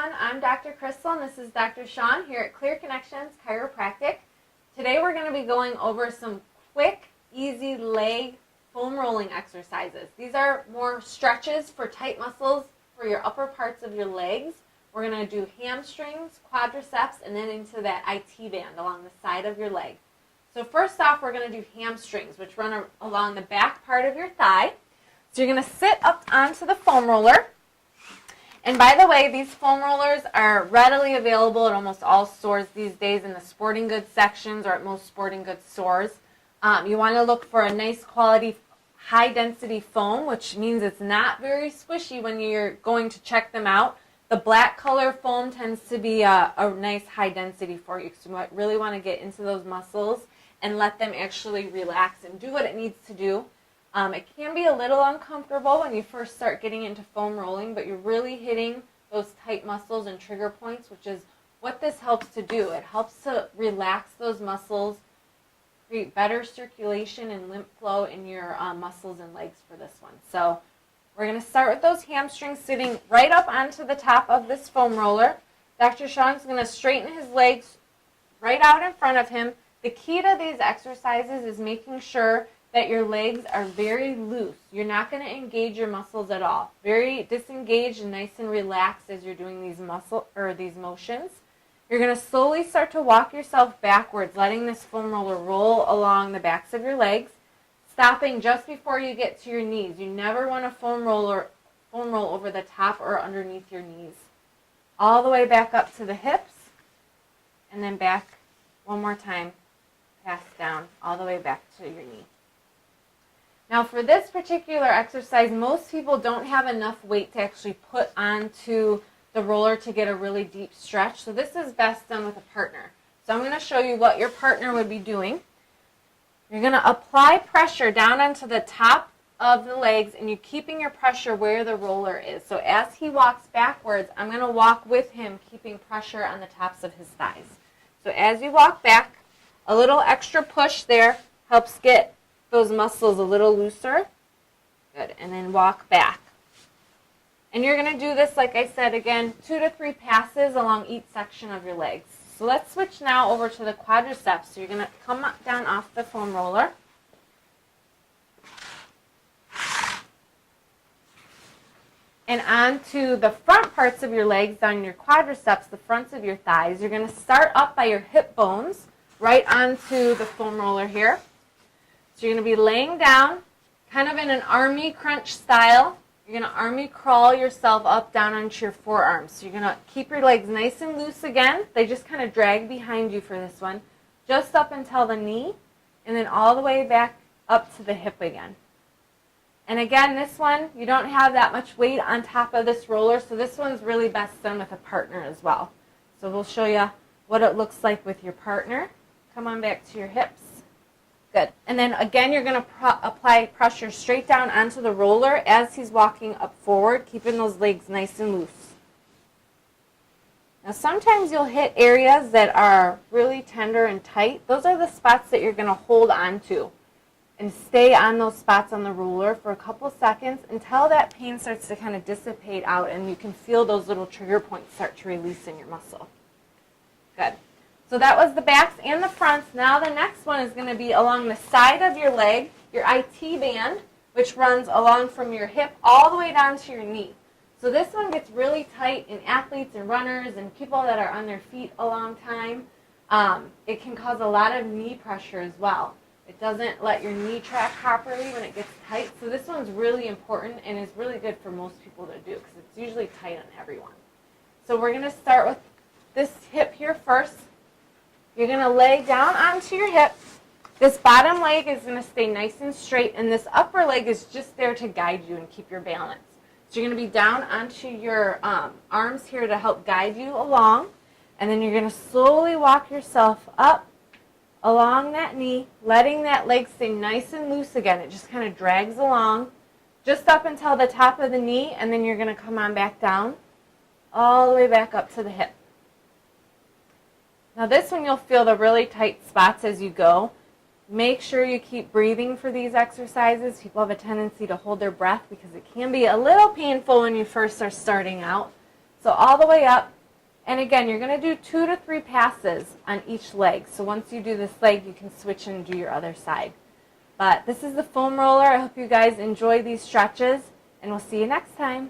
everyone, I'm Dr. Krystal and this is Dr. Sean here at Clear Connections Chiropractic. Today we're going to be going over some quick, easy leg foam rolling exercises. These are more stretches for tight muscles for your upper parts of your legs. We're going to do hamstrings, quadriceps, and then into that IT band along the side of your leg. So first off, we're going to do hamstrings, which run along the back part of your thigh. So you're going to sit up onto the foam roller. And by the way, these foam rollers are readily available at almost all stores these days in the sporting goods sections or at most sporting goods stores. You want to look for a nice quality, high density foam, which means it's not very squishy when you're going to check them out. The black color foam tends to be a nice high density for you, because you really want to get into those muscles and let them actually relax and do what it needs to do. It can be a little uncomfortable when you first start getting into foam rolling, but you're really hitting those tight muscles and trigger points, which is what this helps to do. It helps to relax those muscles, create better circulation and lymph flow in your muscles and legs for this one. So we're going to start with those hamstrings sitting right up onto the top of this foam roller. Dr. Sean's going to straighten his legs right out in front of him. The key to these exercises is making sure that your legs are very loose. You're not going to engage your muscles at all. Very disengaged and nice and relaxed as you're doing these motions. You're going to slowly start to walk yourself backwards, letting this foam roller roll along the backs of your legs, stopping just before you get to your knees. You never want to foam roll over the top or underneath your knees. All the way back up to the hips, and then back one more time, pass down all the way back to your knee. Now for this particular exercise, most people don't have enough weight to actually put onto the roller to get a really deep stretch. So this is best done with a partner. So I'm going to show you what your partner would be doing. You're going to apply pressure down onto the top of the legs, and you're keeping your pressure where the roller is. So as he walks backwards, I'm going to walk with him, keeping pressure on the tops of his thighs. So as you walk back, a little extra push there helps get those muscles a little looser. Good. And then walk back. And you're going to do this, like I said, again, 2 to 3 passes along each section of your legs. So let's switch now over to the quadriceps. So you're going to come down off the foam roller. And onto the front parts of your legs, on your quadriceps, the fronts of your thighs. You're going to start up by your hip bones, right onto the foam roller here. So you're going to be laying down, kind of in an army crunch style. You're going to army crawl yourself up down onto your forearms. So you're going to keep your legs nice and loose again. They just kind of drag behind you for this one, just up until the knee, and then all the way back up to the hip again. And again, this one, you don't have that much weight on top of this roller, so this one's really best done with a partner as well. So we'll show you what it looks like with your partner. Come on back to your hips. Good. And then again, you're going to apply pressure straight down onto the roller as he's walking up forward, keeping those legs nice and loose. Now sometimes you'll hit areas that are really tender and tight. Those are the spots that you're going to hold on to and stay on those spots on the roller for a couple seconds until that pain starts to kind of dissipate out and you can feel those little trigger points start to release in your muscle. Good. So that was the backs and the fronts. Now the next one is going to be along the side of your leg, your IT band, which runs along from your hip all the way down to your knee. So this one gets really tight in athletes and runners and people that are on their feet a long time. It can cause a lot of knee pressure as well. It doesn't let your knee track properly when it gets tight. So this one's really important and is really good for most people to do because it's usually tight on everyone. So we're going to start with this hip here first. You're going to lay down onto your hip. This bottom leg is going to stay nice and straight, and this upper leg is just there to guide you and keep your balance. So you're going to be down onto your arms here to help guide you along, and then you're going to slowly walk yourself up along that knee, letting that leg stay nice and loose again. It just kind of drags along just up until the top of the knee, and then you're going to come on back down all the way back up to the hip. Now this one you'll feel the really tight spots as you go. Make sure you keep breathing for these exercises. People have a tendency to hold their breath because it can be a little painful when you first are starting out. So all the way up, And again, you're going to do 2 to 3 passes on each leg. So once you do this leg, you can switch and do your other side. But this is the foam roller. I hope you guys enjoy these stretches, and we'll see you next time.